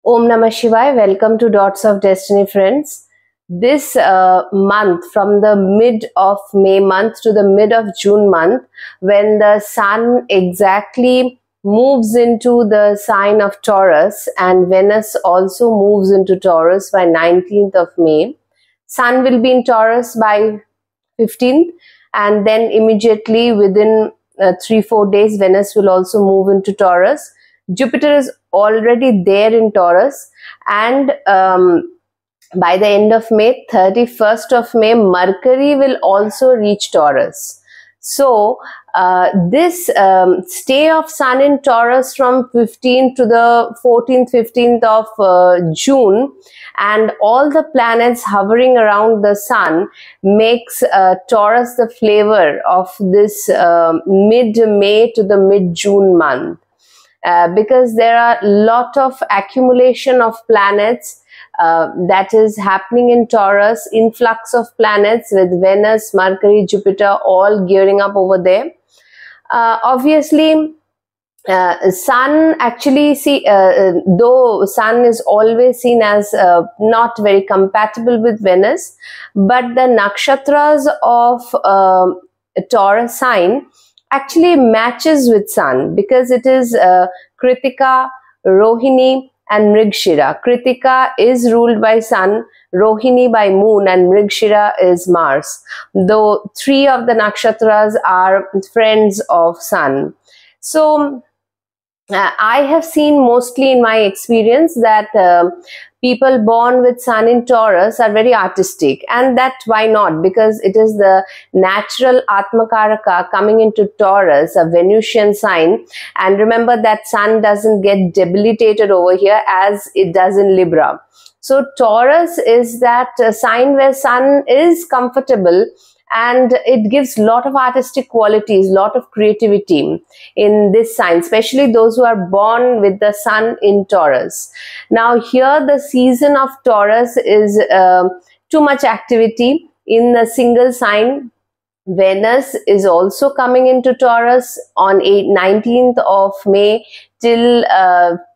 Om Namah Shivaya. Welcome to Dots of Destiny, friends. This month, from the mid of May month to the mid of June month, when the sun exactly moves into the sign of Taurus and Venus also moves into Taurus by 19th of May, sun will be in Taurus by 15th, and then immediately within 3-4 days, Venus will also move into Taurus. Jupiter is already there in Taurus, and by the end of May, 31st of May, Mercury will also reach Taurus. So this stay of Sun in Taurus from 15th to the 14th, 15th of June, and all the planets hovering around the Sun makes Taurus the flavor of this mid-May to the mid-June month. Because there are a lot of accumulation of planets that is happening in Taurus, influx of planets with Venus, Mercury, Jupiter all gearing up over there. Obviously, Sun actually, though Sun is always seen as not very compatible with Venus, but the nakshatras of Taurus sign actually matches with Sun, because it is Kritika, Rohini and Mrigashira. Kritika is ruled by Sun, Rohini by Moon, and Mrigashira is Mars, though 3 of the nakshatras are friends of Sun. So I have seen mostly in my experience that people born with Sun in Taurus are very artistic, and that why not? Because it is the natural Atmakaraka coming into Taurus, a Venusian sign, and remember that Sun doesn't get debilitated over here as it does in Libra. So Taurus is that sign where Sun is comfortable, and it gives lot of artistic qualities, lot of creativity in this sign, especially those who are born with the Sun in Taurus. Now here the season of Taurus is too much activity in the single sign. Venus is also coming into Taurus on 19th of May till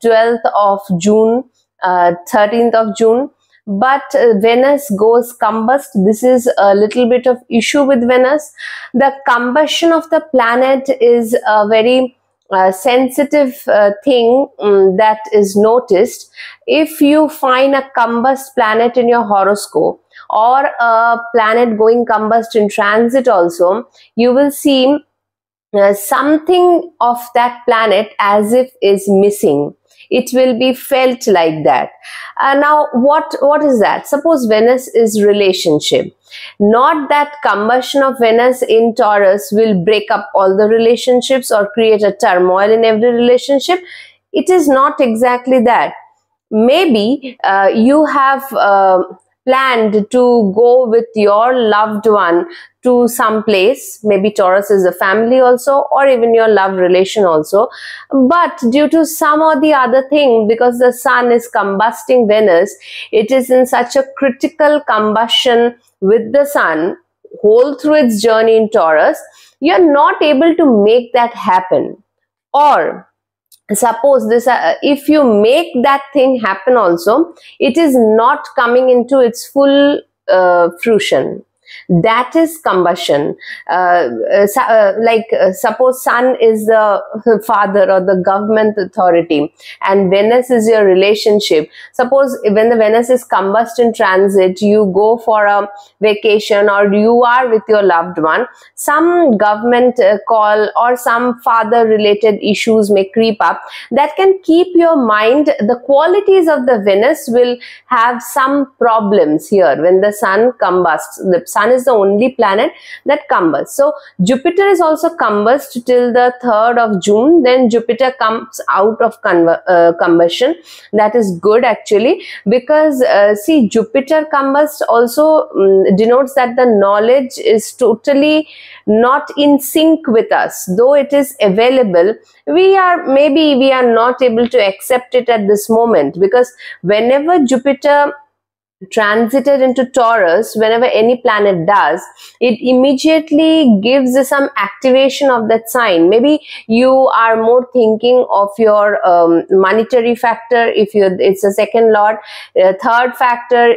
12th of June, 13th of June. But Venus goes combust. This is a little bit of issue with Venus. The combustion of the planet is a very sensitive thing that is noticed. If you find a combust planet in your horoscope, or a planet going combust in transit also, you will see something of that planet as if is missing. It will be felt like that. Now, what is that? Suppose Venus is relationship. Not that combustion of Venus in Taurus will break up all the relationships or create a turmoil in every relationship. It is not exactly that. Maybe you have planned to go with your loved one to some place. Maybe Taurus is a family also, or even your love relation also, but due to some or the other thing, because the Sun is combusting Venus, it is in such a critical combustion with the Sun whole through its journey in Taurus, you are not able to make that happen. Or suppose this, if you make that thing happen also, it is not coming into its full fruition. That is combustion. Suppose Sun is the father or the government authority, and Venus is your relationship. Suppose when the Venus is combust in transit, you go for a vacation or you are with your loved one, some government call or some father related issues may creep up that can keep your mind. The qualities of the Venus will have some problems here when the Sun combusts. The Sun is the only planet that combusts. So Jupiter is also combust till the 3rd of June. Then Jupiter comes out of combustion. That is good actually, because see, Jupiter combust also denotes that the knowledge is totally not in sync with us. Though it is available, we are not able to accept it at this moment, because whenever Jupiter transited into Taurus, whenever any planet does, it immediately gives some activation of that sign. Maybe you are more thinking of your monetary factor if it's a second lord, third factor,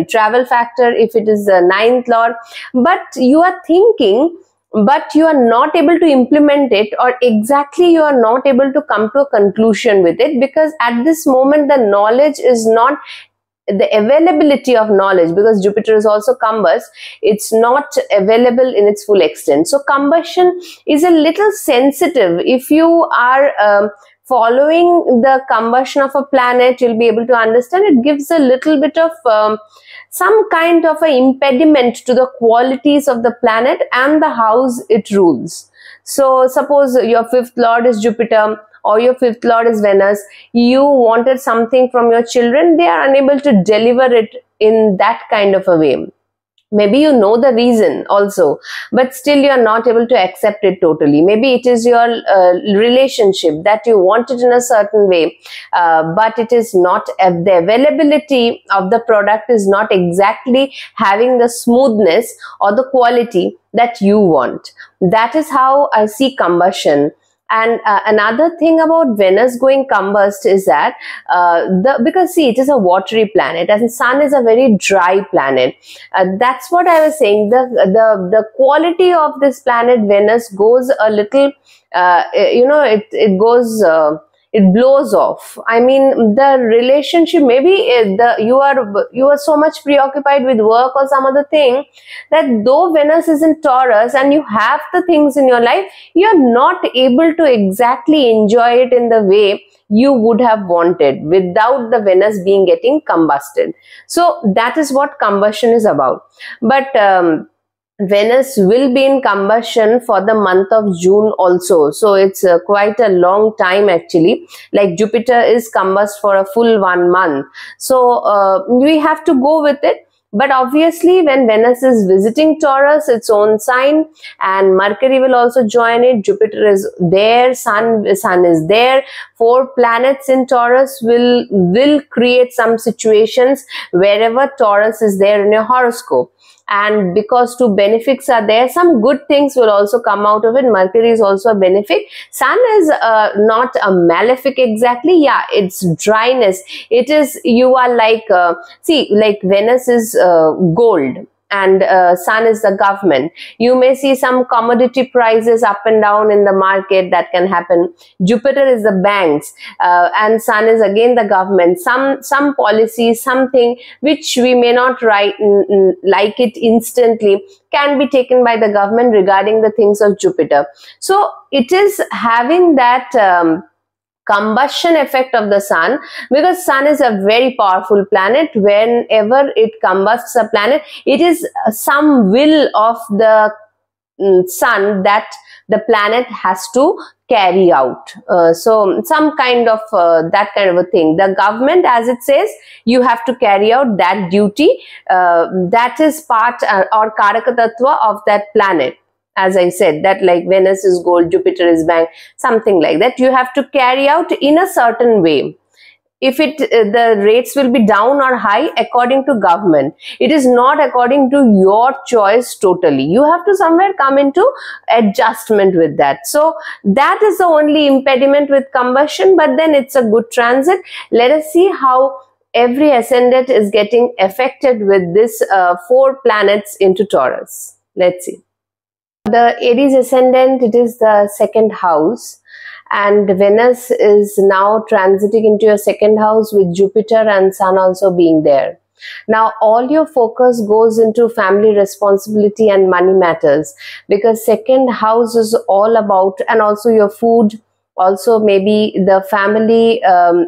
travel factor if it is the ninth lord, but you are thinking, but you are not able to implement it, or exactly you are not able to come to a conclusion with it, because at this moment the knowledge is not, the availability of knowledge, because Jupiter is also combust, it's not available in its full extent. So combustion is a little sensitive. If you are following the combustion of a planet, you'll be able to understand it gives a little bit of some kind of an impediment to the qualities of the planet and the house it rules. So suppose your fifth lord is Jupiter, or your fifth lord is Venus, you wanted something from your children, they are unable to deliver it in that kind of a way. Maybe you know the reason also, but still you are not able to accept it totally. Maybe it is your relationship that you want it in a certain way, but it is not, the availability of the product is not exactly having the smoothness or the quality that you want. That is how I see combustion. And another thing about Venus going combust is that because see, it is a watery planet and Sun is a very dry planet. That's what I was saying. The quality of this planet Venus goes a little, it goes. It blows off. I mean, the relationship, maybe you are so much preoccupied with work or some other thing, that though Venus is in Taurus and you have the things in your life, you're not able to exactly enjoy it in the way you would have wanted without the Venus being getting combusted. So that is what combustion is about. But Venus will be in combustion for the month of June also. So it's quite a long time actually. Like Jupiter is combust for a full 1 month. So we have to go with it. But obviously when Venus is visiting Taurus, its own sign, and Mercury will also join it, Jupiter is there, Sun is there, 4 planets in Taurus will create some situations wherever Taurus is there in your horoscope. And because 2 benefics are there, some good things will also come out of it. Mercury is also a benefic. Sun is not a malefic exactly. Yeah, it's dryness. It is, you are like, like Venus is gold and Sun is the government. You may see some commodity prices up and down in the market, that can happen. Jupiter is the banks and Sun is again the government. Some policy, something which we may not like it instantly, can be taken by the government regarding the things of Jupiter. So it is having that combustion effect of the Sun, because Sun is a very powerful planet. Whenever it combusts a planet, it is some will of the Sun that the planet has to carry out. So some kind of that kind of a thing. The government, as it says, you have to carry out that duty. That is part or Karaka Tattva of that planet. As I said, that like Venus is gold, Jupiter is bank, something like that. You have to carry out in a certain way. If the rates will be down or high according to government, it is not according to your choice totally. You have to somewhere come into adjustment with that. So that is the only impediment with combustion, but then it's a good transit. Let us see how every ascendant is getting affected with this 4 planets into Taurus. Let's see. The Aries ascendant, it is the 2nd house, and Venus is now transiting into your 2nd house with Jupiter and Sun also being there. Now all your focus goes into family responsibility and money matters, because 2nd house is all about, and also your food, also maybe the family,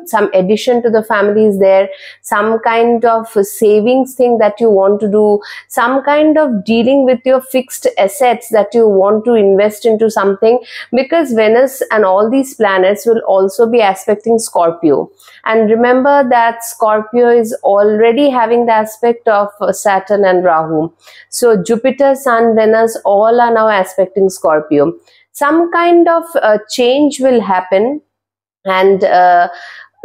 some addition to the family is there, some kind of savings thing that you want to do, some kind of dealing with your fixed assets that you want to invest into something, because Venus and all these planets will also be aspecting Scorpio. And remember that Scorpio is already having the aspect of Saturn and Rahu. So Jupiter, Sun, Venus, all are now aspecting Scorpio. Some kind of change will happen, and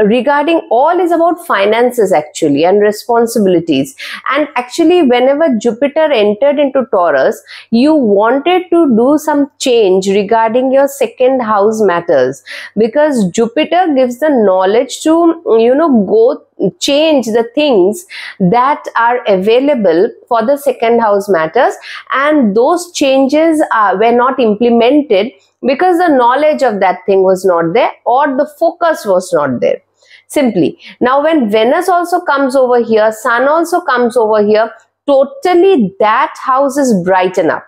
regarding all is about finances actually and responsibilities. And actually whenever Jupiter entered into Taurus, you wanted to do some change regarding your second house matters, because Jupiter gives the knowledge to go change the things that are available for the second house matters, and those changes were not implemented because the knowledge of that thing was not there, or the focus was not there. Simply. Now when Venus also comes over here, Sun also comes over here, totally that house is brighten up.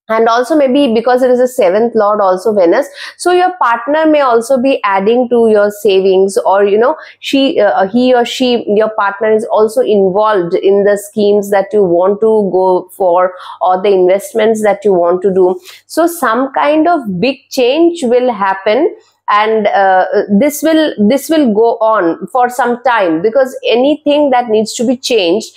And also maybe because it is a seventh lord also Venus, so your partner may also be adding to your savings, or he or she, your partner is also involved in the schemes that you want to go for, or the investments that you want to do. So some kind of big change will happen, and this will go on for some time, because anything that needs to be changed,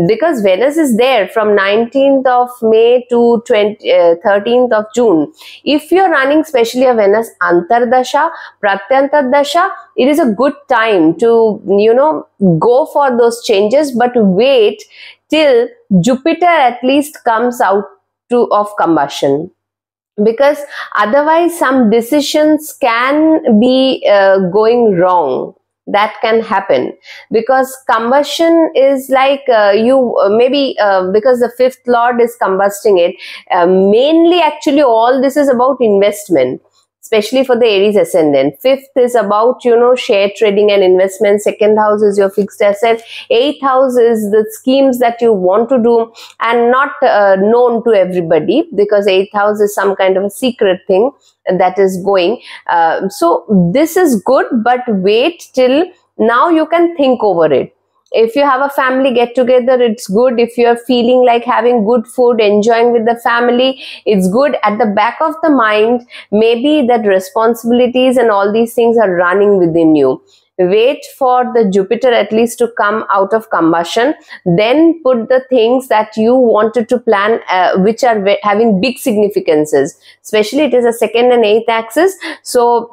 because Venus is there from 19th of May to 13th of June. If you're running especially a Venus Antardasha, Pratyantardasha, it is a good time to go for those changes, but wait till Jupiter at least comes out of combustion, because otherwise some decisions can be going wrong. That can happen, because combustion is like because the fifth lord is combusting it. Mainly actually all this is about investment, especially for the Aries ascendant. Fifth is about share trading and investment. Second house is your fixed asset. Eighth house is the schemes that you want to do and not known to everybody, because eighth house is some kind of a secret thing that is going. So this is good, but wait till now you can think over it. If you have a family get together, it's good. If you're feeling like having good food, enjoying with the family, it's good. At the back of the mind, maybe that responsibilities and all these things are running within you. Wait for the Jupiter at least to come out of combustion, then put the things that you wanted to plan, which are having big significances. Especially it is a second and eighth axis, so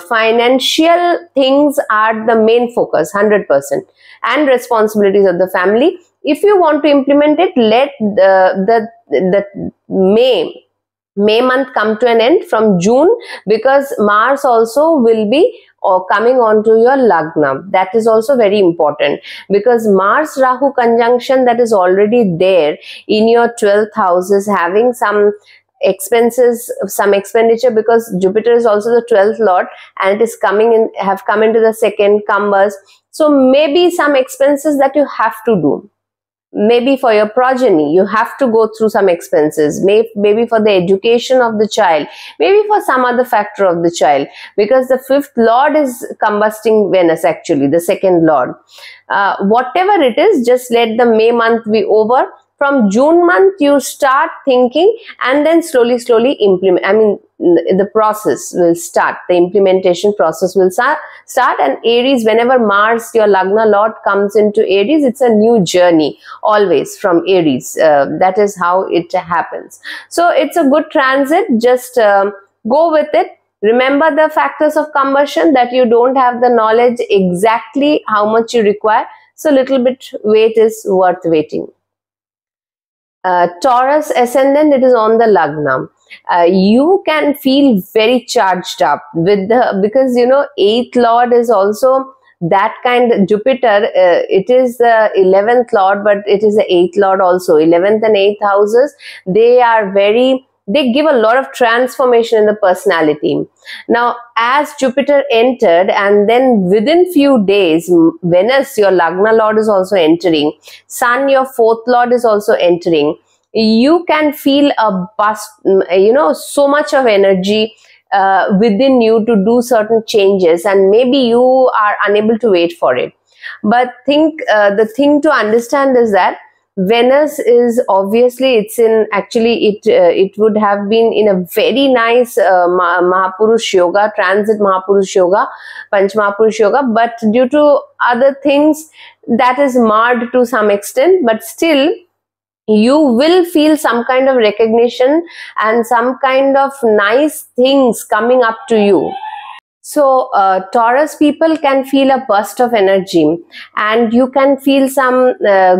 financial things are the main focus 100%, and responsibilities of the family. If you want to implement it, let the May month come to an end from June, because Mars also will be coming on to your Lagna. That is also very important, because Mars Rahu conjunction that is already there in your 12th house is having some expenses, some expenditure, because Jupiter is also the 12th lord and it is have come into the second combers. So maybe some expenses that you have to do. Maybe for your progeny, you have to go through some expenses, maybe for the education of the child, maybe for some other factor of the child, because the fifth lord is combusting Venus, actually the second lord. Whatever it is, just let the May month be over. From June month, you start thinking, and then slowly implement. I mean, the process will start. The implementation process will start. And Aries, whenever Mars, your Lagna Lord, comes into Aries, it's a new journey always from Aries. That is how it happens. So it's a good transit. Just go with it. Remember the factors of combustion, that you don't have the knowledge exactly how much you require. So little bit wait is worth waiting. Taurus ascendant, it is on the Lagna. You can feel very charged up with because 8th lord is also that kind. Jupiter, it is the 11th lord, but it is the 8th lord also. 11th and 8th houses, they give a lot of transformation in the personality. Now, as Jupiter entered, and then within few days, Venus, your Lagna Lord, is also entering. Sun, your 4th Lord, is also entering. You can feel a bust, so much of energy within you to do certain changes, and maybe you are unable to wait for it. But the thing to understand is that Venus is obviously, it would have been in a very nice Mahapurush Yoga, transit Mahapurush Yoga, Panch Mahapurush Yoga, but due to other things that is marred to some extent, but still you will feel some kind of recognition and some kind of nice things coming up to you. So Taurus people can feel a burst of energy, and you can feel some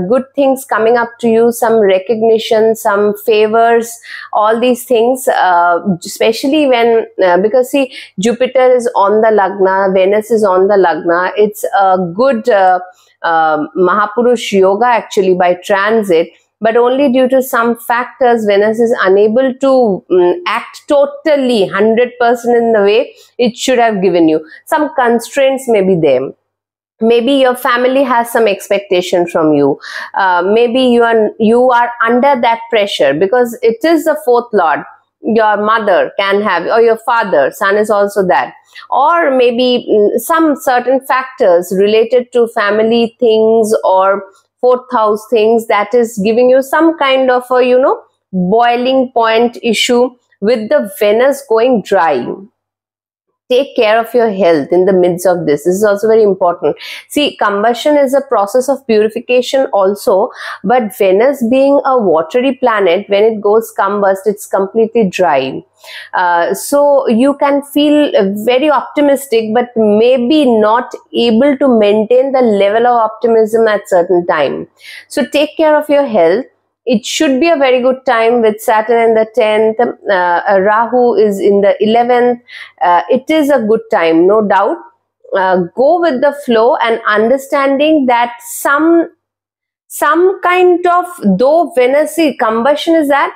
good things coming up to you, some recognition, some favors, all these things, especially when, because see, Jupiter is on the Lagna, Venus is on the Lagna. It's a good Mahapurush yoga actually by transit, but only due to some factors Venus is unable to act totally 100% in the way it should have given you. Some constraints may be there. Maybe your family has some expectation from you. Maybe you are under that pressure because it is the fourth lord. Your mother can have, or your father, sun is also that, or maybe some certain factors related to family things or fourth house things that is giving you some kind of a boiling point issue with the Venus going dry. Take care of your health in the midst of this. This is also very important. See, combustion is a process of purification also, but Venus being a watery planet, when it goes combust, it's completely dry. So you can feel very optimistic, but maybe not able to maintain the level of optimism at certain time. So take care of your health. It should be a very good time with Saturn in the 10th, Rahu is in the 11th. It is a good time, no doubt. Go with the flow and understanding that some kind of, though Venus, combustion is that,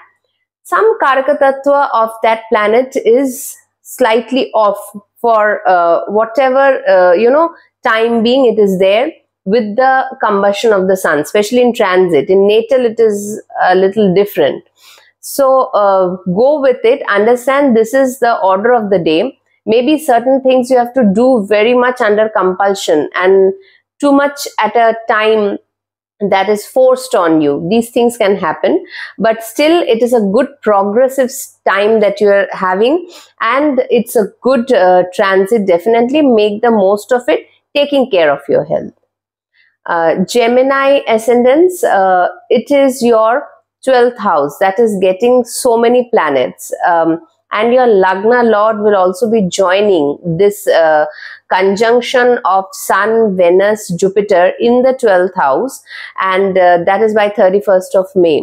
some Karaka Tattva of that planet is slightly off for whatever, time being it is there. With the combustion of the sun, especially in transit. In natal, it is a little different. So go with it. Understand this is the order of the day. Maybe certain things you have to do very much under compulsion and too much at a time that is forced on you. These things can happen, but still it is a good progressive time that you are having, and it's a good transit. Definitely make the most of it, taking care of your health. Gemini ascendants, it is your 12th house that is getting so many planets, and your Lagna Lord will also be joining this conjunction of Sun, Venus, Jupiter in the 12th house, and that is by 31st of May.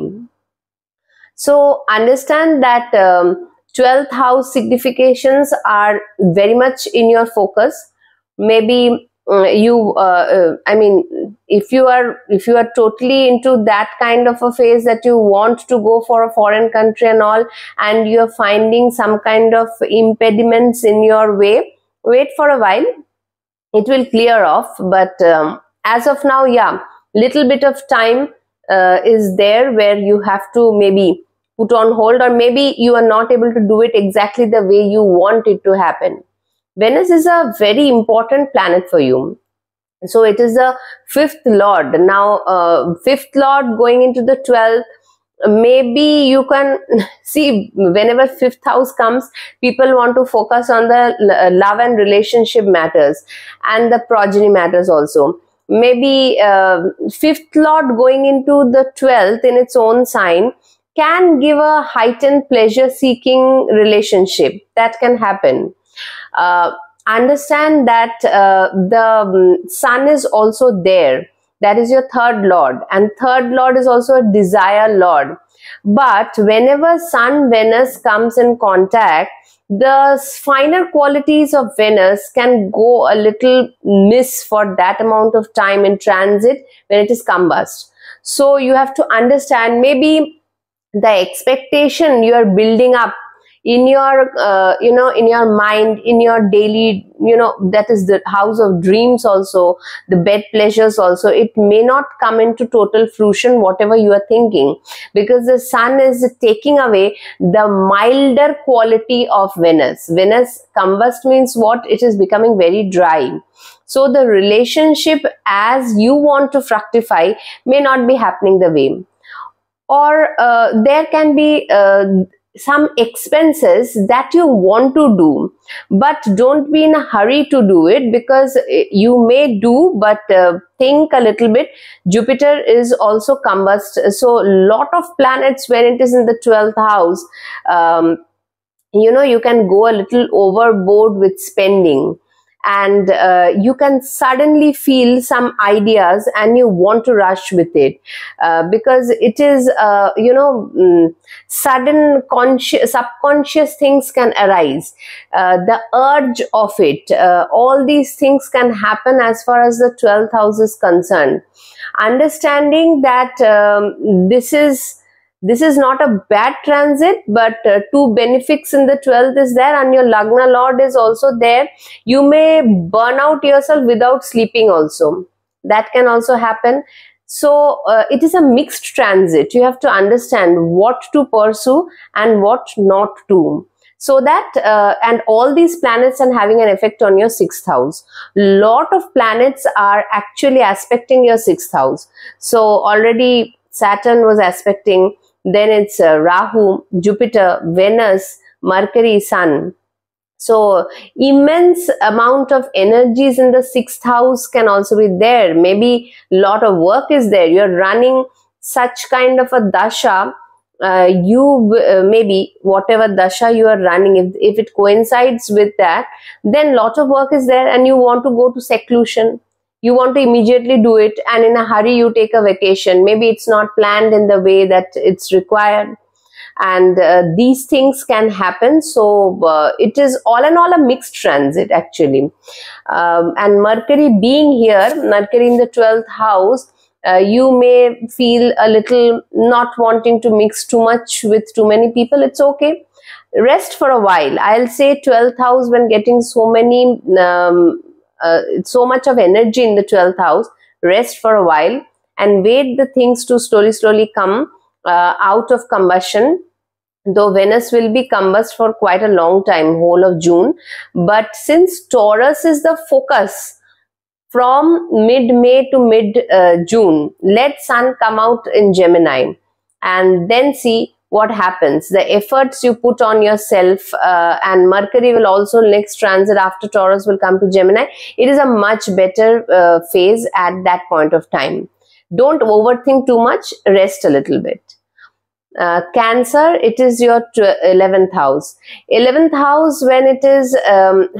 So understand that 12th house significations are very much in your focus. Maybe if you are totally into that kind of a phase that you want to go for a foreign country and all, and you're finding some kind of impediments in your way, wait for a while, it will clear off. But as of now, yeah, little bit of time is there where you have to maybe put on hold, or maybe you are not able to do it exactly the way you want it to happen. Venus is a very important planet for you. So it is the 5th lord. Now, 5th lord going into the 12th, maybe you can see whenever 5th house comes, people want to focus on the love and relationship matters and the progeny matters also. Maybe 5th lord going into the 12th in its own sign can give a heightened pleasure seeking relationship. That can happen. Understand that the sun is also there. That is your 3rd lord, and 3rd lord is also a desire lord. But whenever Sun Venus comes in contact, the finer qualities of Venus can go a little miss for that amount of time in transit when it is combust. So you have to understand, maybe the expectation you are building up in your in your mind, in your daily, that is the house of dreams also, the bed pleasures also, it may not come into total fruition whatever you are thinking, because the sun is taking away the milder quality of Venus. Venus combust means what? It is becoming very dry. So the relationship as you want to fructify may not be happening the way, or there can be some expenses that you want to do, but don't be in a hurry to do it, because you may do, but think a little bit. Jupiter is also combust, so lot of planets when it is in the 12th house, you can go a little overboard with spending, and you can suddenly feel some ideas and you want to rush with it, because it is sudden subconscious things can arise, the urge of it, all these things can happen as far as the 12th house is concerned. Understanding that this is not a bad transit, but two benefics in the 12th is there, and your Lagna Lord is also there. You may burn out yourself without sleeping also. That can also happen. So it is a mixed transit. You have to understand what to pursue and what not to. So that, and all these planets are having an effect on your 6th house. Lot of planets are actually aspecting your 6th house. So already Saturn was aspecting, then it's Rahu, Jupiter, Venus, Mercury, Sun. So immense amount of energies in the 6th house can also be there. Maybe lot of work is there. You're running such kind of a dasha. Maybe whatever dasha you are running, if it coincides with that, then lot of work is there, and you want to go to seclusion. You want to immediately do it, and in a hurry you take a vacation. Maybe it's not planned in the way that it's required, and these things can happen. So it is all in all a mixed transit actually. And Mercury being here, Mercury in the 12th house, you may feel a little not wanting to mix too much with too many people. It's okay. Rest for a while. I'll say 12th house, when getting so many so much of energy in the 12th house, rest for a while and wait the things to slowly come out of combustion. Though Venus will be combust for quite a long time, whole of June, but since Taurus is the focus from mid-May to mid-June, let Sun come out in Gemini and then see what happens. The efforts you put on yourself, and Mercury will also next transit after Taurus will come to Gemini. It is a much better phase at that point of time. Don't overthink too much, rest a little bit. Cancer, it is your 11th house. 11th house, when it is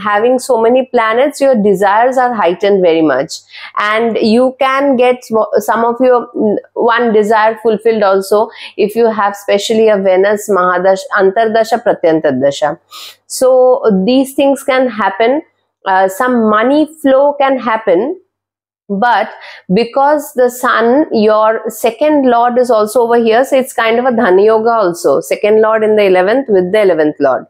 having so many planets, your desires are heightened very much, and you can get some of your one desire fulfilled also if you have specially a Venus Mahadash, Antardasha, Pratyantardasha. So these things can happen. Some money flow can happen. But because the Sun, your second lord, is also over here, so it's kind of a Dhana Yoga also. Second lord in the 11th with the 11th lord.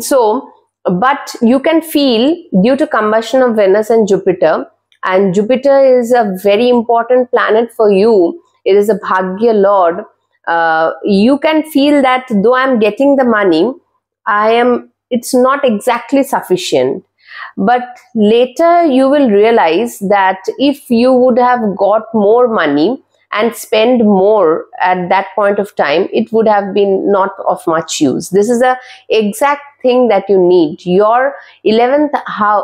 So, but you can feel due to combustion of Venus and Jupiter is a very important planet for you. It is a Bhagya lord. You can feel that though I'm getting the money, it's not exactly sufficient. But later you will realize that if you would have got more money and spend more at that point of time, it would have been not of much use. This is the exact thing that you need. Your 11th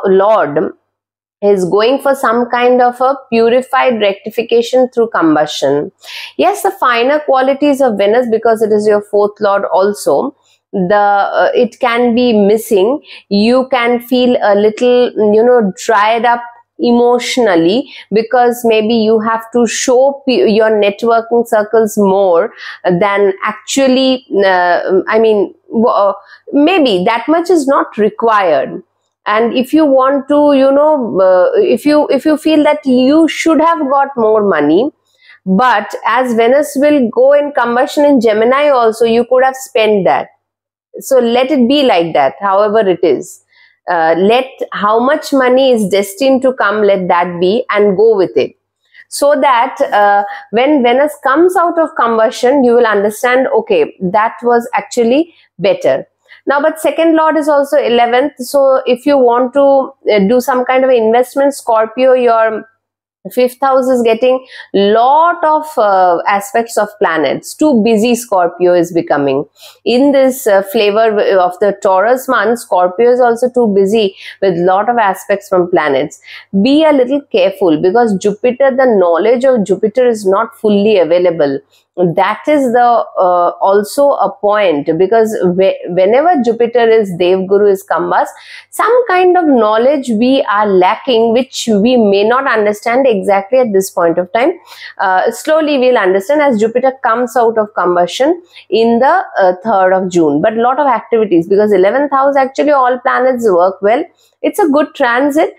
lord is going for some kind of a purified rectification through combustion. Yes, the finer qualities of Venus, because it is your 4th lord also, it can be missing. You can feel a little dried up emotionally, because maybe you have to show your networking circles more than actually maybe that much is not required. And if you want to if you feel that you should have got more money, but as Venus will go in combustion in Gemini also, you could have spent that. So let it be like that, however it is. Let how much money is destined to come, let that be, and go with it. So that when Venus comes out of combustion, you will understand, okay, that was actually better. Now, but second lord is also 11th. So if you want to do some kind of investment, Scorpio, your 5th house is getting lot of aspects of planets. Too busy Scorpio is becoming. In this flavor of the Taurus month, Scorpio is also too busy with lot of aspects from planets. Be a little careful, because Jupiter, the knowledge of Jupiter is not fully available. that is the also a point, because whenever Jupiter is Devguru is combust, some kind of knowledge we are lacking, which we may not understand exactly at this point of time. Slowly we'll understand as Jupiter comes out of combustion in the 3rd of June. But lot of activities, because 11th house, actually all planets work well. It's a good transit.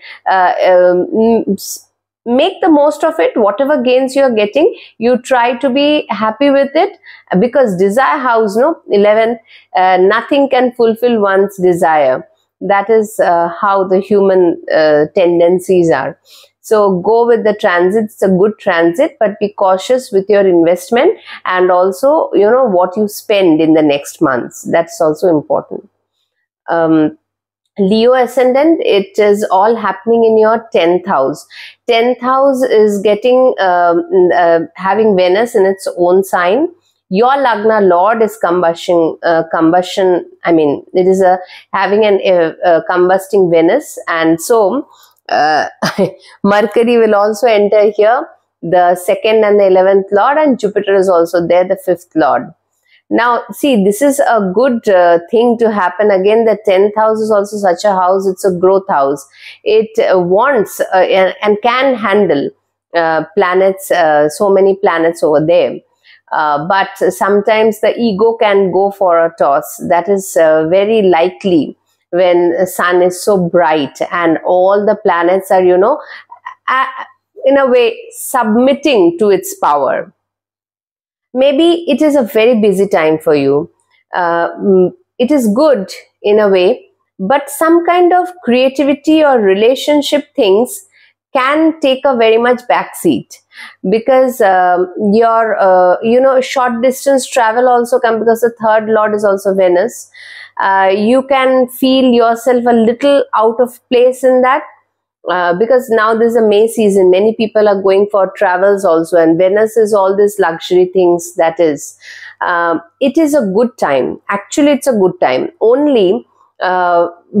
Make the most of it. Whatever gains you're getting, you try to be happy with it, because desire house, no, 11th, nothing can fulfill one's desire. That is how the human tendencies are. So go with the transit. It's a good transit, but be cautious with your investment, and also, you know, what you spend in the next months. That's also important. Leo ascendant, it is all happening in your 10th house. 10th house is getting having Venus in its own sign. Your Lagna Lord is combustion. I mean, it is having a combusting Venus, and so Mercury will also enter here, the 2nd and the 11th Lord, and Jupiter is also there, the 5th Lord. Now, see, this is a good thing to happen. Again, the 10th house is also such a house. It's a growth house. It wants and can handle planets, so many planets over there. But sometimes the ego can go for a toss. That is very likely when the sun is so bright and all the planets are, you know, in a way submitting to its power. Maybe it is a very busy time for you. It is good in a way, but some kind of creativity or relationship things can take a very much backseat, because your you know, short distance travel also come, because the 3rd Lord is also Venus. You can feel yourself a little out of place in that. Because now this is a May season, many people are going for travels also, and Venus is all these luxury things. That is, it is a good time. Actually, it's a good time. Only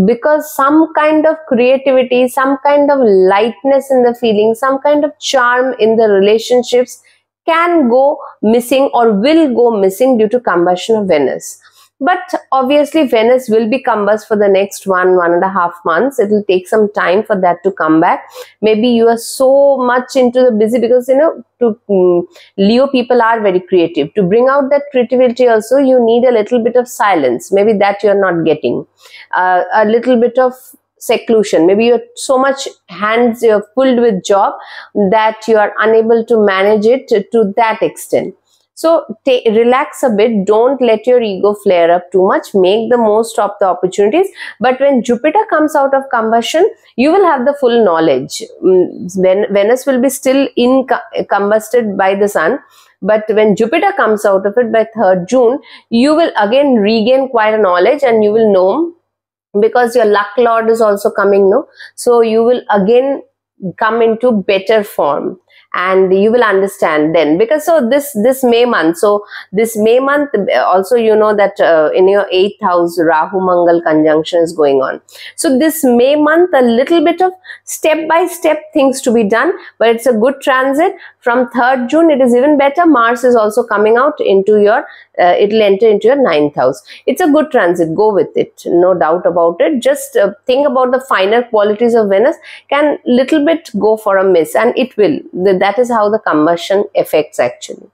because some kind of creativity, some kind of lightness in the feeling, some kind of charm in the relationships can go missing or will go missing due to combustion of Venus. But obviously Venus will be combust for the next 1.5 months. It will take some time for that to come back. Maybe you are so much into the busy, because, you know, Leo people are very creative. To bring out that creativity also, you need a little bit of silence. Maybe that you are not getting. A little bit of seclusion. Maybe you're so much hands, you're filled with job that you are unable to manage it to that extent. So relax a bit. Don't let your ego flare up too much. Make the most of the opportunities. But when Jupiter comes out of combustion, you will have the full knowledge. When Venus will be still combusted by the sun. But when Jupiter comes out of it by 3rd June, you will again regain quite a knowledge, and you will know, because your luck lord is also coming, no? So you will again come into better form. And you will understand then, because so this May month, also, you know that in your 8th house Rahu Mangal conjunction is going on. So this May month, a little bit of step by step things to be done, but it's a good transit. From 3rd June it is even better. Mars is also coming out into your it will enter into your 9th house. It's a good transit. Go with it, no doubt about it. Just think about the finer qualities of Venus can little bit go for a miss, and it will. That is how the combustion affects actually.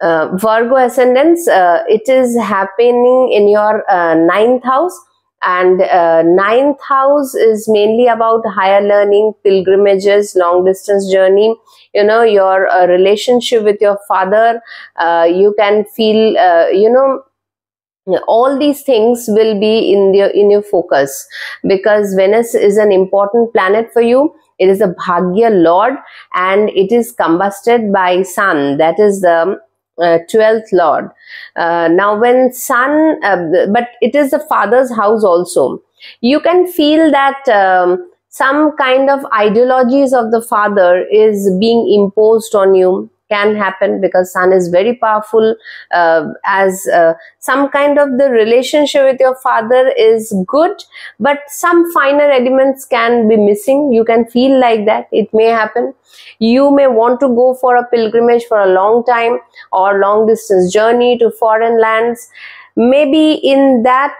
Virgo ascendants, it is happening in your 9th house, and 9th house is mainly about higher learning, pilgrimages, long distance journey. You know, your relationship with your father, you can feel, you know, all these things will be in your focus, because Venus is an important planet for you. It is a Bhagya Lord, and it is combusted by Sun, that is the 12th Lord. Now when Sun, but it is the father's house also. You can feel that some kind of ideologies of the father is being imposed on you, can happen, because sun is very powerful, as some kind of the relationship with your father is good, but some finer elements can be missing. You can feel like that. It may happen. You may want to go for a pilgrimage for a long time, or long distance journey to foreign lands. Maybe in that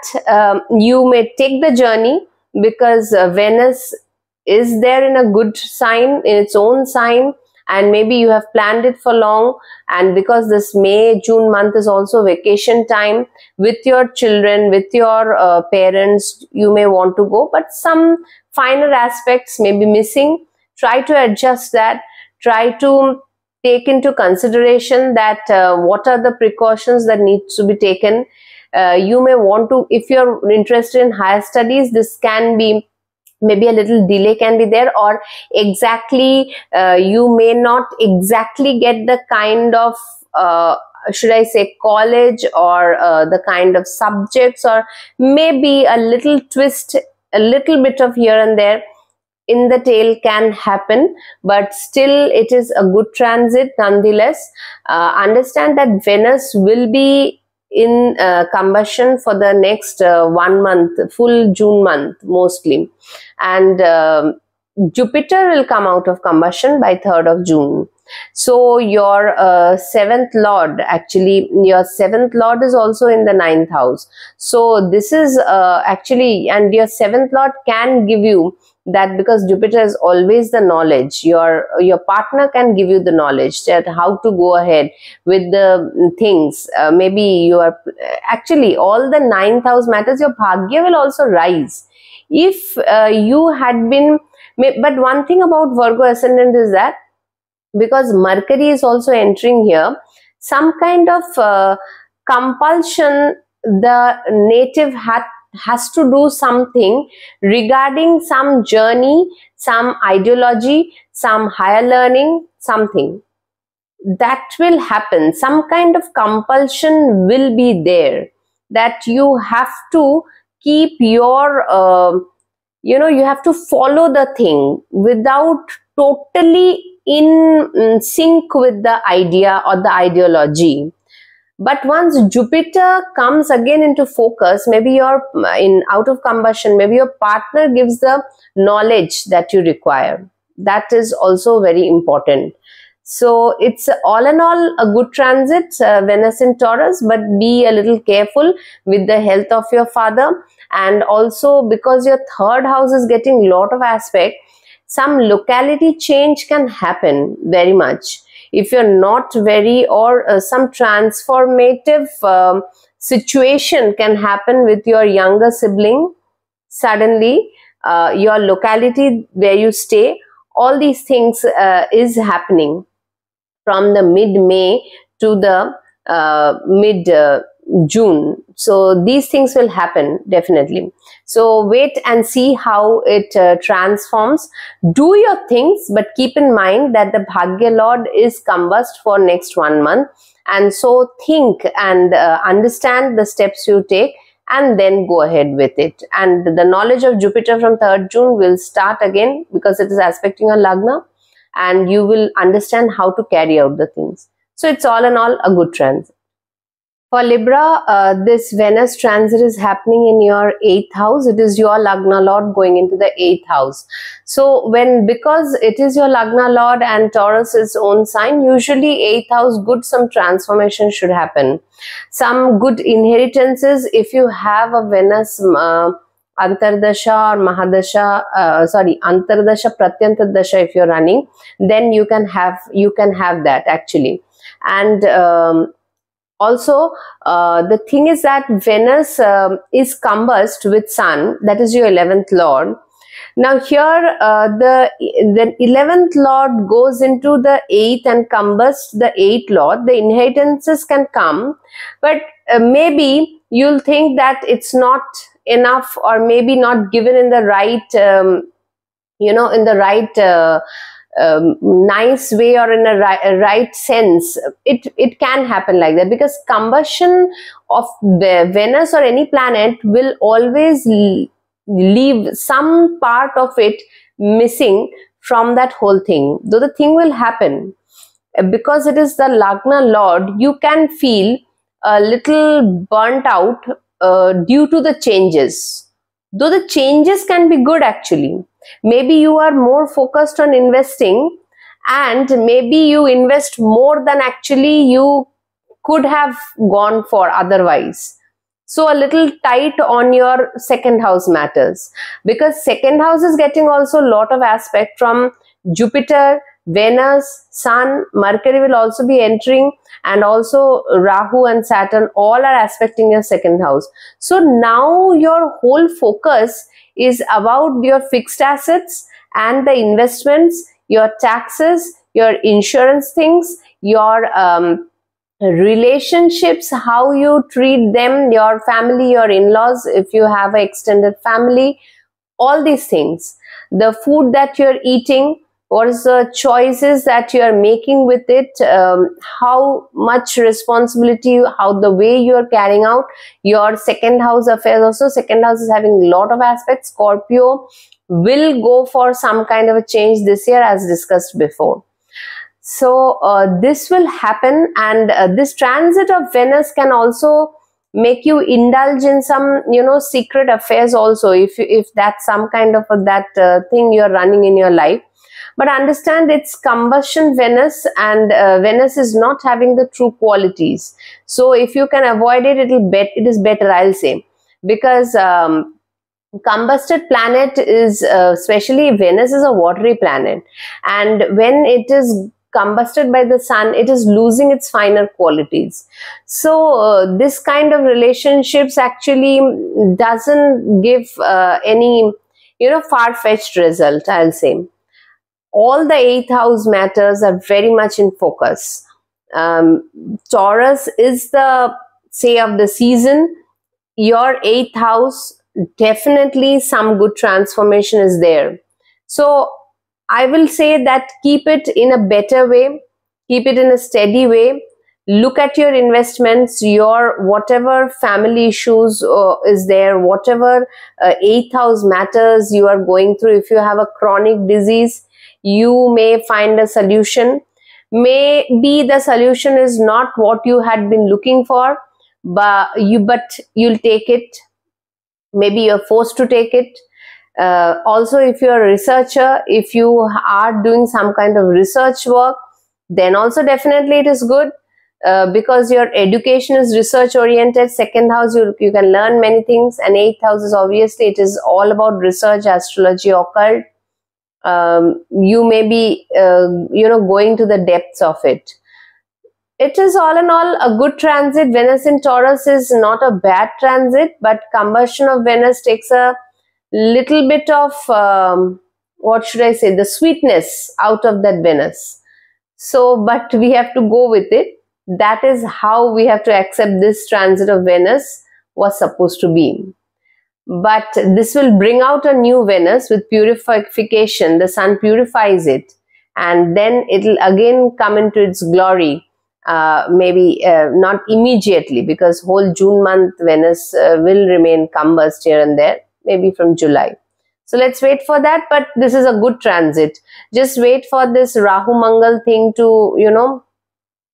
you may take the journey, because Venus is there in a good sign, in its own sign, and maybe you have planned it for long, and because this May-June month is also vacation time with your children, with your parents, you may want to go, but some finer aspects may be missing. Try to adjust that. Try to take into consideration that what are the precautions that needs to be taken. You may want to, if you're interested in higher studies, this can be, maybe a little delay can be there, or exactly you may not exactly get the kind of should I say college, or the kind of subjects, or maybe a little twist, a little bit of here and there in the tail can happen, but still it is a good transit nonetheless. Understand that Venus will be in combustion for the next 1 month, full June month mostly, and Jupiter will come out of combustion by 3rd of June. So your 7th lord, actually your 7th lord is also in the 9th house. So this is actually, and your 7th lord can give you that, because Jupiter is always the knowledge. Your partner can give you the knowledge that how to go ahead with the things. Maybe you are actually, all the 9th house matters. Your bhagya will also rise if you had been. But one thing about Virgo ascendant is that, because Mercury is also entering here, some kind of compulsion the native has to do something regarding some journey, some ideology, some higher learning, something that will happen. Some kind of compulsion will be there, that you have to keep your you have to follow the thing without totally in sync with the idea or the ideology. But once Jupiter comes again into focus, maybe you're out of combustion, maybe your partner gives the knowledge that you require. That is also very important. So it's all in all a good transit, Venus in Taurus, but be a little careful with the health of your father. And also, because your 3rd house is getting a lot of aspect, some locality change can happen very much. If you're not very, or some transformative situation can happen with your younger sibling. Suddenly, your locality where you stay, all these things is happening from the mid-May to the mid-June. So these things will happen definitely. So wait and see how it transforms. Do your things, but keep in mind that the Bhagya Lord is combust for next 1 month. And so think and understand the steps you take, and then go ahead with it. And the knowledge of Jupiter from 3rd June will start again, because it is aspecting a Lagna, and you will understand how to carry out the things. So it's all in all a good transit. For Libra, this Venus transit is happening in your 8th house. It is your Lagna Lord going into the 8th house. So because it is your Lagna Lord and Taurus is own sign, usually 8th house, good, some transformation should happen. Some good inheritances, if you have a Venus Antardasha or Mahadasha, Antardasha, Pratyantardasha if you're running, then you can have that actually. And also, the thing is that Venus is combust with Sun, that is your 11th Lord. Now here, the 11th Lord goes into the 8th and combusts the 8th Lord. The inheritances can come, but maybe you'll think that it's not enough, or maybe not given in the right, in the right nice way, or in a right sense. It can happen like that, because combustion of the Venus or any planet will always leave some part of it missing from that whole thing, though the thing will happen. because it is the Lagna Lord, you can feel a little burnt out due to the changes. Though the changes can be good actually. Maybe you are more focused on investing, and maybe you invest more than actually you could have gone for otherwise. So a little tight on your second house matters, because second house is getting also a lot of aspect from Jupiter, Venus, Sun, Mercury will also be entering, and also Rahu and Saturn all are aspecting your second house. So now your whole focus is about your fixed assets and the investments, your taxes, your insurance things, your relationships, how you treat them, your family, your in-laws, if you have an extended family, all these things. The food that you're eating, what is the choices that you are making with it, how much responsibility, how the way you are carrying out your second house affairs. Also, second house is having a lot of aspects. Scorpio will go for some kind of a change this year, as discussed before. So this will happen, and this transit of Venus can also make you indulge in some, secret affairs also, if that's some kind of that thing you're running in your life. But understand it's combustion Venus, and Venus is not having the true qualities. So if you can avoid it, it is better, I'll say, because combusted planet is, especially Venus is a watery planet, and when it is combusted by the sun, it is losing its finer qualities. So this kind of relationships actually doesn't give any, far-fetched result, I'll say. All the 8th house matters are very much in focus. Taurus is the say of the season. Your 8th house, definitely some good transformation is there. So I will say that keep it in a better way, keep it in a steady way. Look at your investments, your whatever family issues is there, whatever 8th house matters you are going through. If you have a chronic disease, you may find a solution. Maybe the solution is not what you had been looking for, but you'll take it. Maybe you're forced to take it. Also, if you're a researcher, if you are doing some kind of research work, then also definitely it is good, because your education is research oriented. Second house, you can learn many things, and 8th house is obviously, it is all about research, astrology, occult. You may be going to the depths of it. It is all in all a good transit. Venus in Taurus is not a bad transit, but combustion of Venus takes a little bit of what should I say, the sweetness out of that Venus. So, but we have to go with it. That is how we have to accept this transit of Venus was supposed to be. But this will bring out a new Venus with purification. The sun purifies it, and then it will again come into its glory. Maybe not immediately, because whole June month Venus will remain combust here and there, maybe from July. So let's wait for that. But this is a good transit. Just wait for this Rahu Mangal thing to,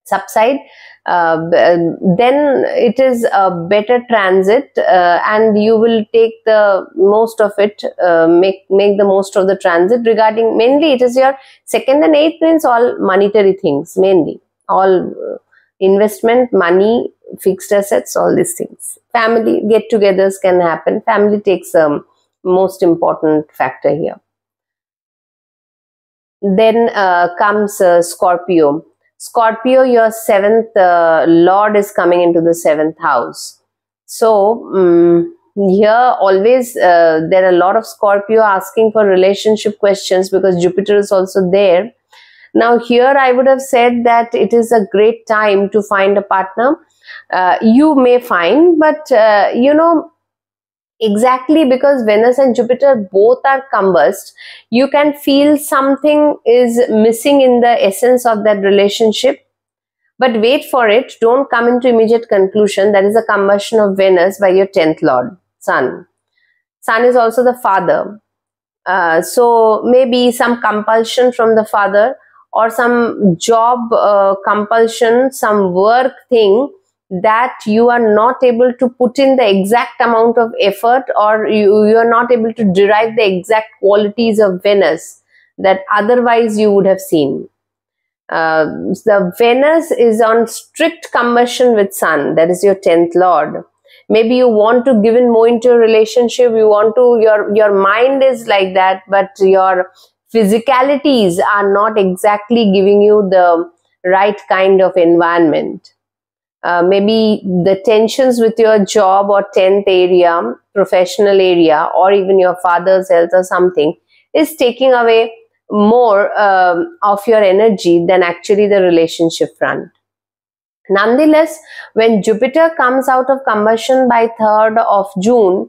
subside. Then it is a better transit, and you will take the most of it, make the most of the transit. Regarding mainly, it is your 2nd and 8th means all monetary things, mainly all investment, money, fixed assets, all these things. Family get-togethers can happen. Family takes the most important factor here. Then comes Scorpio. Scorpio, your 7th Lord is coming into the 7th house. So here always there are a lot of Scorpio asking for relationship questions, because Jupiter is also there. Now here I would have said that it is a great time to find a partner. You may find, but exactly because Venus and Jupiter both are combust, you can feel something is missing in the essence of that relationship. But wait for it. Don't come into immediate conclusion. That is a combustion of Venus by your 10th Lord, Sun. Sun is also the father. So maybe some compulsion from the father, or some job compulsion, some work thing that you are not able to put in the exact amount of effort, or you are not able to derive the exact qualities of Venus that otherwise you would have seen. The Venus is on strict combustion with Sun, that is your 10th lord. Maybe you want to give in more into a relationship, you want to, your mind is like that, but your physicalities are not exactly giving you the right kind of environment. Maybe the tensions with your job or 10th area, professional area, or even your father's health or something is taking away more of your energy than actually the relationship front. Nonetheless, when Jupiter comes out of combustion by 3rd of June,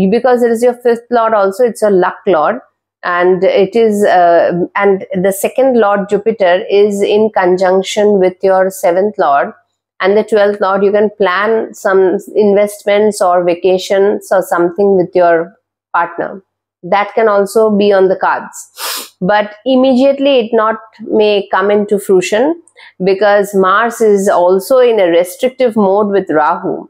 because it is your 5th lord also, it's a luck lord, and it is and the 2nd lord Jupiter is in conjunction with your 7th lord and the 12th lord, you can plan some investments or vacations or something with your partner. That can also be on the cards, but immediately it not may come into fruition because Mars is also in a restrictive mode with Rahu.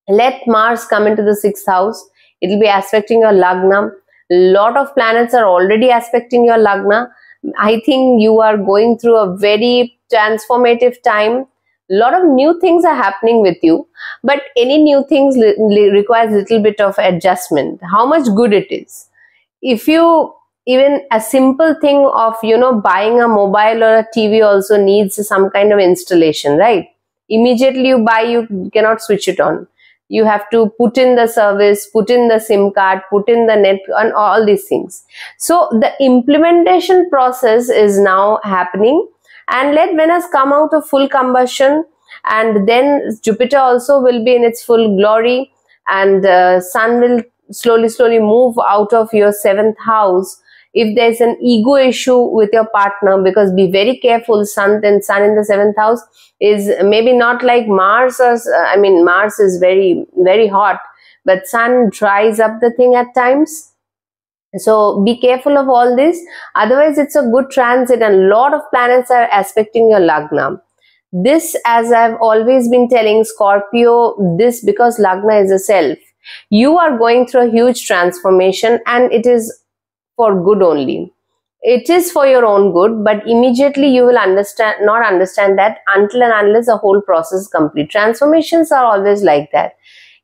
Let Mars come into the 6th house, it will be aspecting your Lagna. Lot of planets are already aspecting your Lagna. I think you are going through a very transformative time. Lot of new things are happening with you, but any new things requires a little bit of adjustment. How much good it is. If you, even a simple thing of, buying a mobile or a TV also needs some kind of installation, right? Immediately you buy, you cannot switch it on. You have to put in the service, put in the SIM card, put in the net, and all these things. So the implementation process is now happening, and let Venus come out of full combustion, and then Jupiter also will be in its full glory, and Sun will slowly move out of your 7th house. If there's an ego issue with your partner, because be very careful, Sun in the 7th house is maybe not like Mars, or Mars is very, very hot, but Sun dries up the thing at times. So be careful of all this. Otherwise, it's a good transit, and a lot of planets are aspecting your Lagna. This, as I've always been telling Scorpio, this because Lagna is a self. You are going through a huge transformation, and it is for good only. It is for your own good, but immediately you will not understand that until and unless the whole process is complete. Transformations are always like that.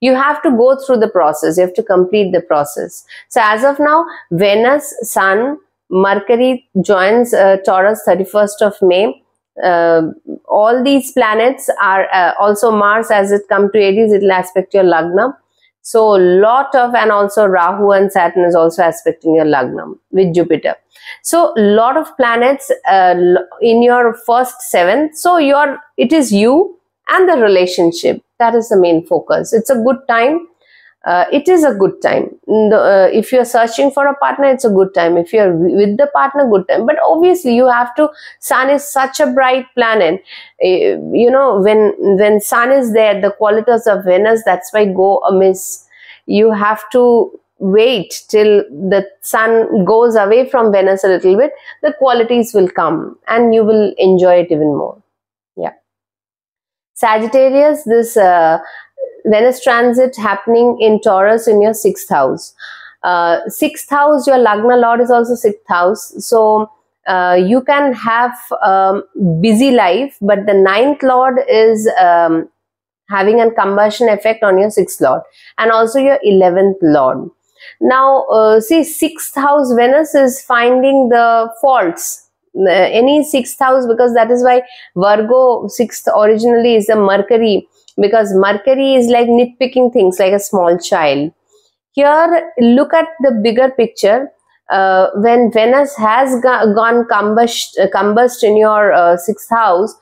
You have to go through the process. You have to complete the process. So as of now, Venus, Sun, Mercury joins Taurus 31st of May. All these planets are also Mars, as it come to Aries, it will aspect your Lagna. So lot of, and also Rahu and Saturn is also aspecting your Lagna with Jupiter. So lot of planets in your first 7th. So it is you and the relationship. That is the main focus. It's a good time. It is a good time. If you're searching for a partner, it's a good time. If you're with the partner, good time. But obviously you have to, Sun is such a bright planet. When Sun is there, the qualities of Venus, that's why go amiss. You have to wait till the Sun goes away from Venus a little bit. The qualities will come and you will enjoy it even more. Yeah. Sagittarius, this Venus transit happening in Taurus in your 6th house. 6th house, your Lagna Lord is also 6th house. So you can have busy life, but the 9th Lord is having a combustion effect on your 6th Lord and also your 11th Lord. Now, see, 6th house Venus is finding the faults. Any 6th house, because that is why Virgo 6th originally is a Mercury, because Mercury is like nitpicking things like a small child. Here, look at the bigger picture. When Venus has gone combust in your 6th house,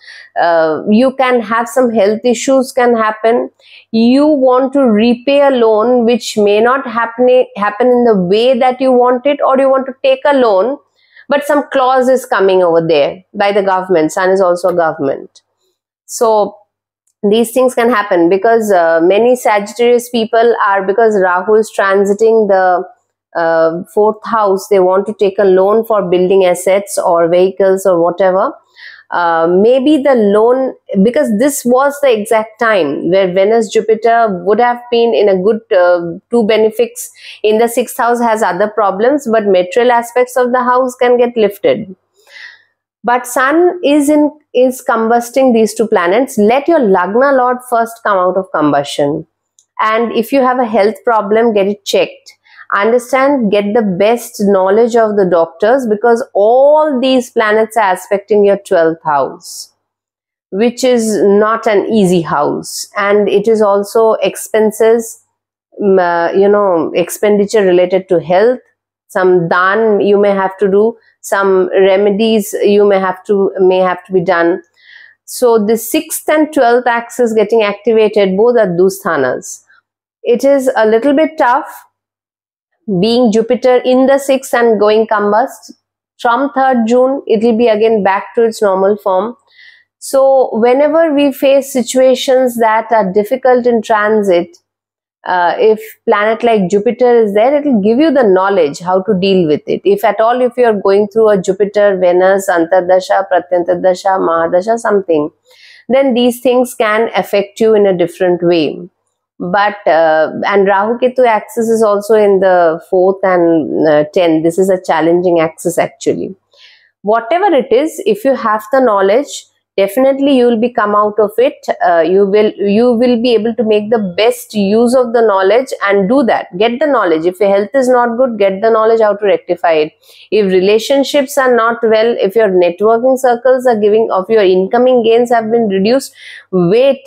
you can have some health issues can happen. You want to repay a loan which may not happen in the way that you want it, or you want to take a loan, but some clause is coming over there by the government. Sun is also a government. So these things can happen because many Sagittarius people are, because Rahu is transiting the fourth house, they want to take a loan for building assets or vehicles or whatever. Maybe the loan, because this was the exact time where Venus Jupiter would have been in a good two benefics. In the sixth house has other problems, but material aspects of the house can get lifted. But Sun is combusting these two planets. Let your Lagna Lord first come out of combustion. And if you have a health problem, get it checked. Understand, get the best knowledge of the doctors, because all these planets are aspecting your 12th house, which is not an easy house. And it is also expenses, expenditure related to health. Some dan you may have to do, some remedies you may have to be done. So the 6th and 12th axis getting activated, both are dusthanas. It is a little bit tough, being Jupiter in the 6th and going combust. From 3rd June, it will be again back to its normal form. So whenever we face situations that are difficult in transit, if planet like Jupiter is there, it will give you the knowledge how to deal with it. If at all, if you are going through a Jupiter, Venus, Antardasha, Pratyantardasha, Mahadasha, something, then these things can affect you in a different way. But and Rahu Ketu axis is also in the 4th and 10th. This is a challenging axis actually. Whatever it is, if you have the knowledge, definitely you will be come out of it. You will be able to make the best use of the knowledge and do that. Get the knowledge. If your health is not good, get the knowledge how to rectify it. If relationships are not well, if your networking circles are giving of your incoming gains have been reduced, wait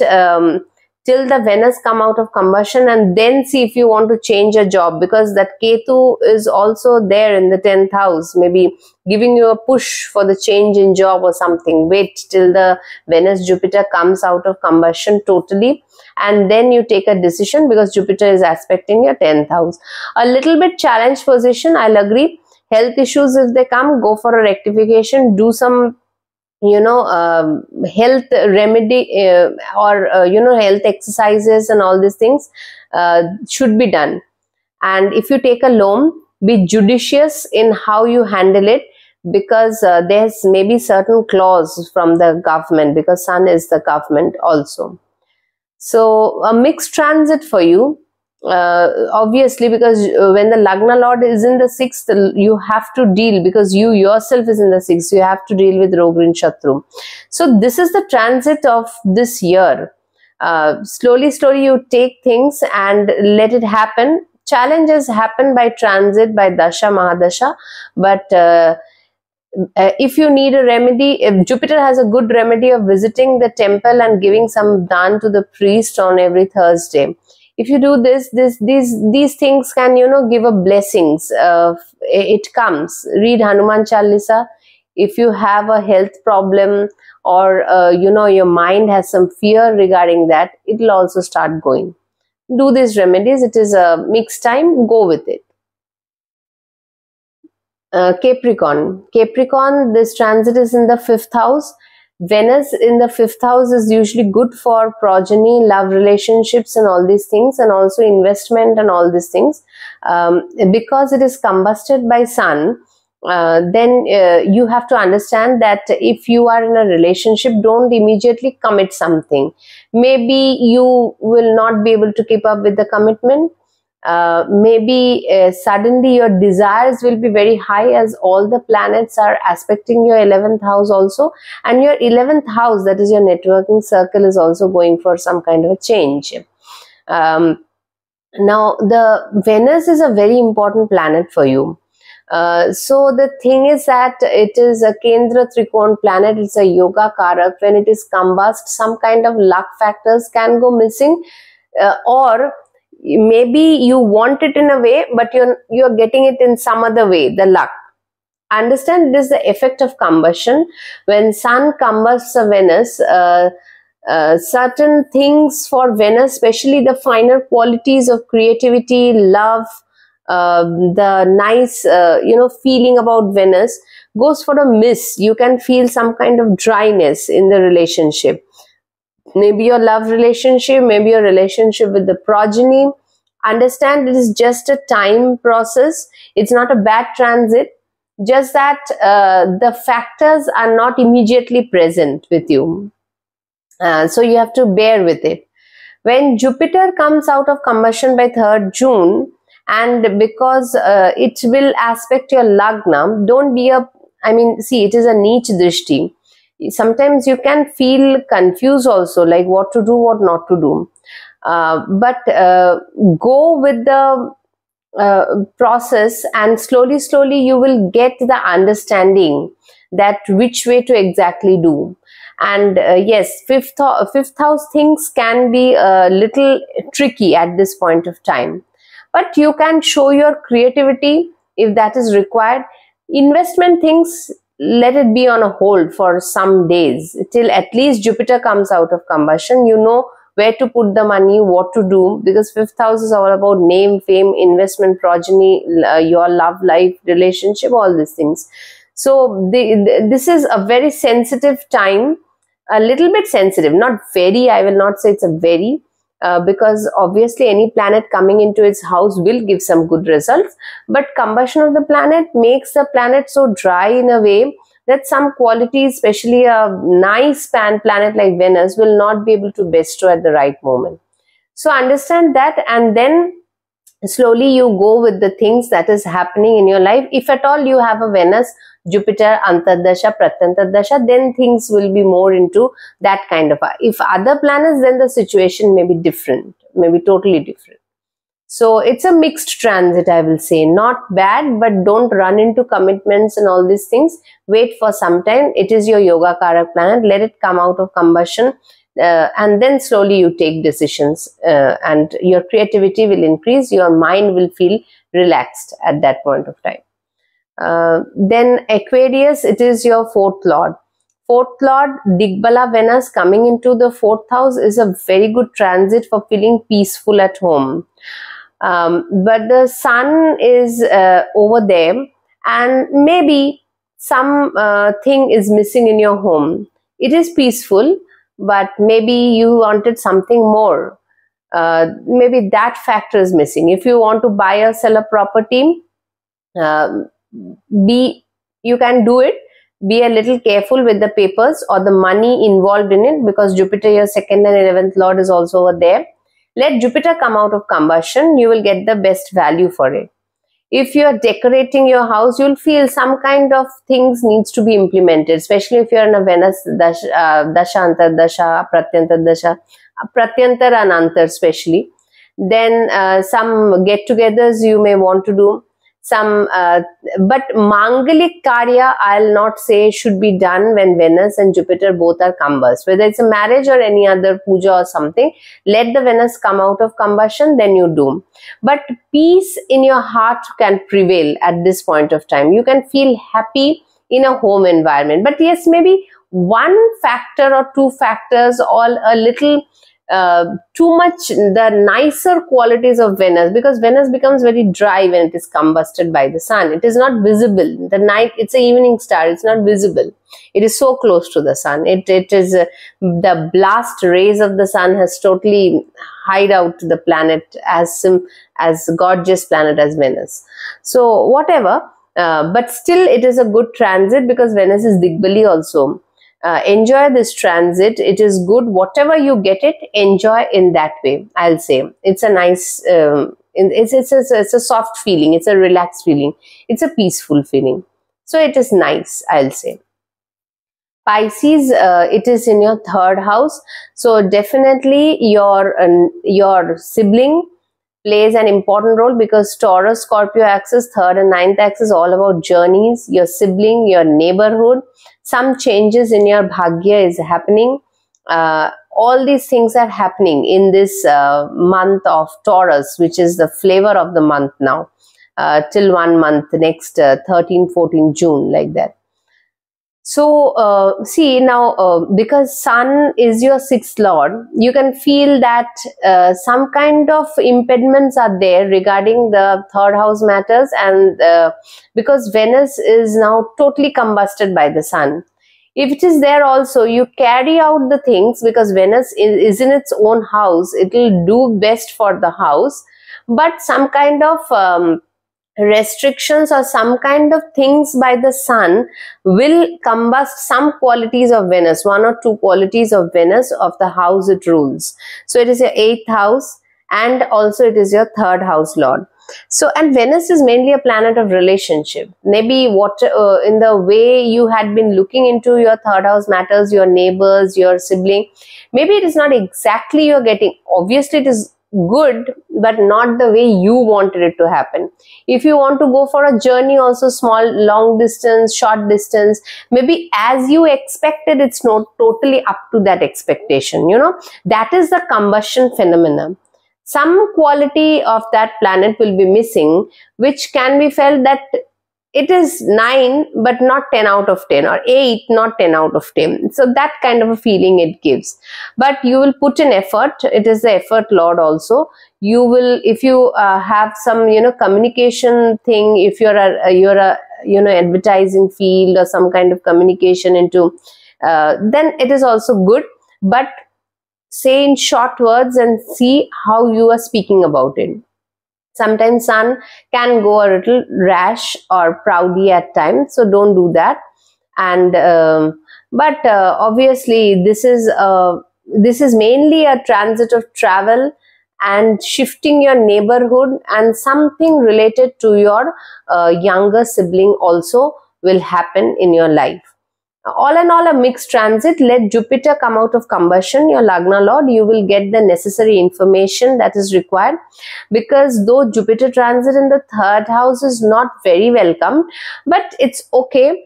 till the Venus come out of combustion and then see if you want to change a job, because that Ketu is also there in the 10th house, maybe giving you a push for the change in job or something. Wait till the Venus Jupiter comes out of combustion totally, and then you take a decision, because Jupiter is aspecting your 10th house. A little bit challenged position, I'll agree. Health issues, if they come, go for a rectification, do some health remedy or health exercises and all these things should be done. And if you take a loan, be judicious in how you handle it, because there's maybe certain clause from the government, because Sun is the government also. So a mixed transit for you. Obviously, because when the Lagna Lord is in the 6th, you have to deal, because you yourself is in the 6th, you have to deal with Rogrin Shatru. So this is the transit of this year. Slowly you take things and let it happen. Challenges happen by transit, by Dasha, Mahadasha, but if you need a remedy, if Jupiter has a good remedy of visiting the temple and giving some dan to the priest on every Thursday. If you do these things can, give a blessings. It comes. Read Hanuman Chalisa. If you have a health problem, or, your mind has some fear regarding that, it will also start going. Do these remedies. It is a mixed time. Go with it. Capricorn, this transit is in the 5th house. Venus in the 5th house is usually good for progeny, love relationships and all these things, and also investment and all these things. Because it is combusted by Sun, then you have to understand that if you are in a relationship, don't immediately commit something. Maybe you will not be able to keep up with the commitment. Maybe suddenly your desires will be very high, as all the planets are aspecting your 11th house also, and your 11th house, that is your networking circle, is also going for some kind of a change. Now the Venus is a very important planet for you. So the thing is that it is a Kendra Trikon planet, it's a yoga karak. When it is combust, some kind of luck factors can go missing, or maybe you want it in a way, but you're getting it in some other way, the luck. Understand, this is the effect of combustion. When Sun combusts a Venus, certain things for Venus, especially the finer qualities of creativity, love, the nice feeling about Venus goes for a miss. You can feel some kind of dryness in the relationship. Maybe your love relationship, maybe your relationship with the progeny. Understand it is just a time process. It's not a bad transit, just that the factors are not immediately present with you. So you have to bear with it. When Jupiter comes out of combustion by 3rd June, and because it will aspect your Lagna, don't be see, it is a Neech Drishti. Sometimes you can feel confused also, like what to do, what not to do. But go with the process, and slowly you will get the understanding that which way to exactly do. And yes, fifth house things can be a little tricky at this point of time, but you can show your creativity if that is required. Investment things, let it be on a hold for some days till at least Jupiter comes out of combustion. You know where to put the money, what to do, because 5th house is all about name, fame, investment, progeny, your love life, relationship, all these things. So this is a very sensitive time, a little bit sensitive, not very, I will not say it's a very, because obviously any planet coming into its house will give some good results, but combustion of the planet makes the planet so dry in a way that some qualities, especially a nice planet like Venus, will not be able to bestow at the right moment. So understand that, and then slowly you go with the things that is happening in your life. If at all you have a Venus, Jupiter, Antardasha, Pratyantardasha, then things will be more into that kind of. If other planets, then the situation may be different, maybe totally different. So it's a mixed transit, I will say. Not bad, but don't run into commitments and all these things. Wait for some time. It is your Yoga Karak planet. Let it come out of combustion. And then slowly you take decisions, and your creativity will increase. Your mind will feel relaxed at that point of time. Then Aquarius, it is your 4th lord. 4th lord, Digbala Venus coming into the 4th house is a very good transit for feeling peaceful at home. But the sun is over there, and maybe some thing is missing in your home. It is peaceful, but maybe you wanted something more. Maybe that factor is missing. If you want to buy or sell a property, you can do it. Be a little careful with the papers or the money involved in it, because Jupiter, your 2nd and 11th lord, is also over there. Let Jupiter come out of combustion. You will get the best value for it. If you are decorating your house, you'll feel some kind of things needs to be implemented, especially if you're in a Venus Dasha, Antardasha, Pratyantardasha, Pratyantar and Antar especially. Then some get-togethers you may want to do. Some, but Mangalik Karya, I'll not say should be done when Venus and Jupiter both are combust. Whether it's a marriage or any other puja or something, let the Venus come out of combustion, then you do. But peace in your heart can prevail at this point of time. You can feel happy in a home environment. But yes, maybe one factor or two factors, all a little too much the nicer qualities of Venus, because Venus becomes very dry when it is combusted by the sun. It is not visible. The night, it's an evening star, it's not visible. It is so close to the sun. It is the blast rays of the sun has totally hide out the planet as gorgeous planet as Venus. So whatever, but still it is a good transit, because Venus is Digbali also. Enjoy this transit. It is good. Whatever you get it, enjoy in that way. I'll say it's a nice, it's a soft feeling. It's a relaxed feeling. It's a peaceful feeling. So it is nice, I'll say. Pisces, it is in your 3rd house. So definitely your sibling plays an important role, because Taurus, Scorpio axis, 3rd and 9th axis, all about journeys, your sibling, your neighborhood. Some changes in your bhagya is happening. All these things are happening in this month of Taurus, which is the flavor of the month now, till 1 month, next 13, 14 June, like that. So see now, because sun is your 6th lord, you can feel that some kind of impediments are there regarding the 3rd house matters, and because Venus is now totally combusted by the sun. If it is there also, you carry out the things, because Venus is in its own house. It will do best for the house, but some kind of restrictions or some kind of things by the sun will combust some qualities of Venus, one or two qualities of Venus of the house it rules. So it is your 8th house, and also it is your 3rd house lord. So, and Venus is mainly a planet of relationship. Maybe what in the way you had been looking into your 3rd house matters, your neighbors, your sibling, maybe it is not exactly you're getting. Obviously it is good, but not the way you wanted it to happen. If you want to go for a journey also, small, long distance, short distance, maybe as you expected, it's not totally up to that expectation. You know, that is the combustion phenomenon. Some quality of that planet will be missing, which can be felt that it is 9 but not 10 out of 10, or 8 not 10 out of 10. So that kind of a feeling it gives. But you will put in effort. It is the effort lord also. You will, if you have some, you know, communication thing, if you're a you know, advertising field or some kind of communication into, then it is also good. But say in short words and see how you are speaking about it. Sometimes sun can go a little rash or proudy at times, so don't do that. And but obviously this is mainly a transit of travel and shifting your neighborhood, and something related to your younger sibling also will happen in your life. All in all, a mixed transit. Let Jupiter come out of combustion, your Lagna Lord. You will get the necessary information that is required, because though Jupiter transit in the 3rd house is not very welcome, but it's okay.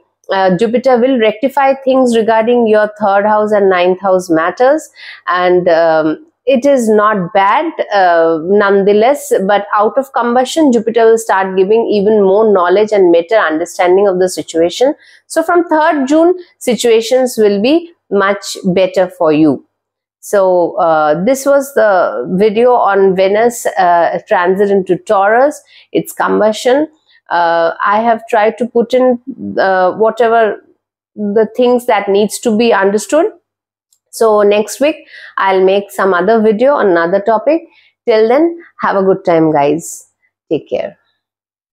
Jupiter will rectify things regarding your 3rd house and 9th house matters, and it is not bad nonetheless. But out of combustion, Jupiter will start giving even more knowledge and better understanding of the situation. So from 3rd June, situations will be much better for you. So this was the video on Venus transit into Taurus, its combustion. I have tried to put in whatever the things that needs to be understood. So next week I'll make some other video on another topic. Till then, have a good time, guys. Take care.